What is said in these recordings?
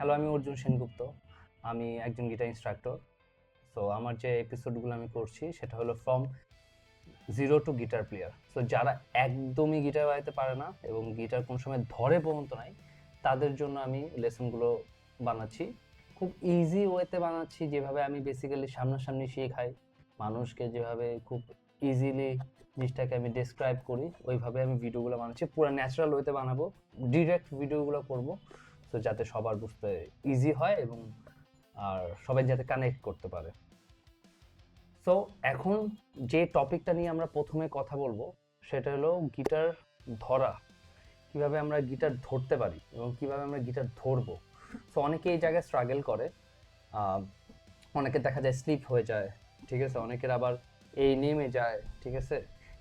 Hello, আমি অর্জুন সেনগুপ্ত। আমি একজন গিটার ইনস্ট্রাক্টর। সো আমার যে এপিসোডগুলো আমি করছি সেটা হলো from zero to guitar player. So যারা একদমই গিটার বাজাতে পারে না এবং গিটার কোন সময় ধরে পর্যন্ত নাই, তাদের জন্য আমি লেসনগুলো বানাচ্ছি। খুব ইজি ওয়েতে বানাচ্ছি, যেভাবে আমি বেসিক্যালি সামনাসামনি শেখাই মানুষকে, যেভাবে খুব ইজিলি জিনিসটাকে আমি ডেসক্রাইব করি, ওইভাবে আমি ভিডিওগুলো বানাচ্ছি। পুরো ন্যাচারাল ওয়েতে বানাবো, ডিরেক্ট ভিডিওগুলো করব, তো যাতে সবার বুঝতে ইজি হয় এবং আর সবাই যাতে কানেক্ট করতে পারে। সো এখন যে টপিকটা নিয়ে আমরা প্রথমে কথা বলবো সেটা হলো গিটার ধরা, কিভাবে আমরা গিটার ধরতে পারি এবং কিভাবে আমরা গিটার ধরবো। সো অনেকে এই জায়গায় স্ট্রাগল করে, অনেকে দেখা যায় স্লিপ হয়ে যায়, ঠিক আছে, অনেকের আবার এই নেমে যায়, ঠিক আছে।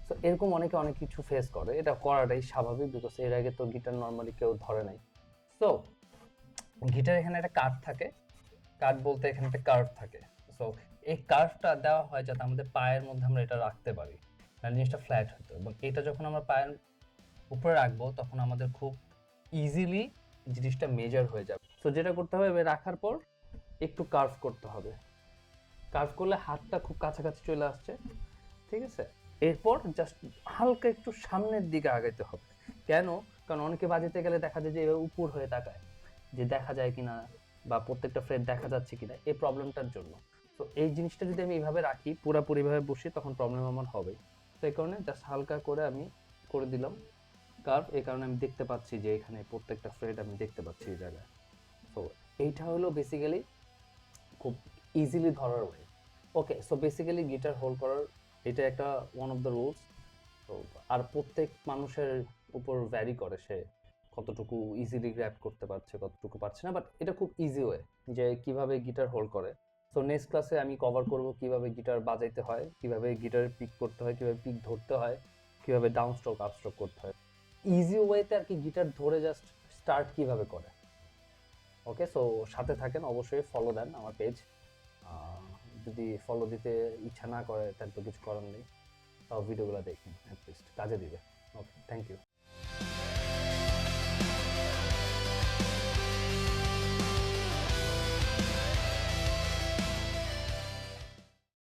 সো এরকম অনেকে অনেক কিছু ফেস করে, এটা করাটাই স্বাভাবিক, বিকজ এর আগে তো গিটার নর্মালি কেউ ধরে নাই। সো গিটার এখানে একটা কাঠ থাকে, কাঠ বলতে এখানে একটা কার্ভ থাকে। সো এই কার্ভটা দেওয়া হয় যাতে আমাদের পায়ের মধ্যে আমরা এটা রাখতে পারি, না জিনিসটা ফ্ল্যাট হতো, এবং এটা যখন আমরা পায়ের উপরে রাখবো তখন আমাদের খুব ইজিলি জিনিসটা মেজার হয়ে যাবে। সো যেটা করতে হবে, রাখার পর একটু কার্ভ করতে হবে। কার্ভ করলে হাতটা খুব কাছাকাছি চলে আসছে, ঠিক আছে। এরপর জাস্ট হালকা একটু সামনের দিকে আগাইতে হবে। কেন? কারণ অনেকে বাজাতে গেলে দেখা যায় যে এবার উপর হয়ে তাকায়, যে দেখা যায় কিনা বা প্রত্যেকটা ফ্রেড দেখা যাচ্ছে কিনা, এই প্রবলেমটার জন্য। তো এই জিনিসটা যদি আমি এইভাবে রাখি, পুরোপুরিভাবে বসি, তখন প্রবলেম আমার হবে। তো এই কারণে জাস্ট হালকা করে আমি করে দিলাম কার্ভ। এই কারণে আমি দেখতে পাচ্ছি যে এখানে প্রত্যেকটা ফ্রেড আমি দেখতে পাচ্ছি এই জায়গায়। তো এইটা হলো বেসিক্যালি খুব ইজিলি ধরার ওয়ে। ওকে, সো বেসিক্যালি গিটার হোল্ড করার এটা একটা ওয়ান অফ দ্য রুলস। তো আর প্রত্যেক মানুষের উপর ভ্যারি করে সে কতটুকু ইজিলি গ্র্যাব করতে পারছে, কতটুকু পারছে না, বাট এটা খুব ইজি ওয়ে যে কিভাবে গিটার হোল্ড করে। সো নেক্সট ক্লাসে আমি কভার করব কিভাবে গিটার বাজাইতে হয়, কিভাবে গিটারের পিক করতে হয়, কিভাবে পিক ধরতে হয়, কিভাবে ডাউন স্ট্রোক আপ স্ট্রোক করতে হয়, ইজি ওয়েতে আর কি গিটার ধরে জাস্ট স্টার্ট কিভাবে করে। ওকে, সো সাথে থাকেন, অবশ্যই ফলো দেন আমার পেজ। যদি ফলো দিতে ইচ্ছা না করে তাহলে তো কিছু করার নেই, তাও ভিডিওগুলো দেখেন, অ্যাটলিস্ট কাজে দিবে। ওকে, থ্যাংক ইউ।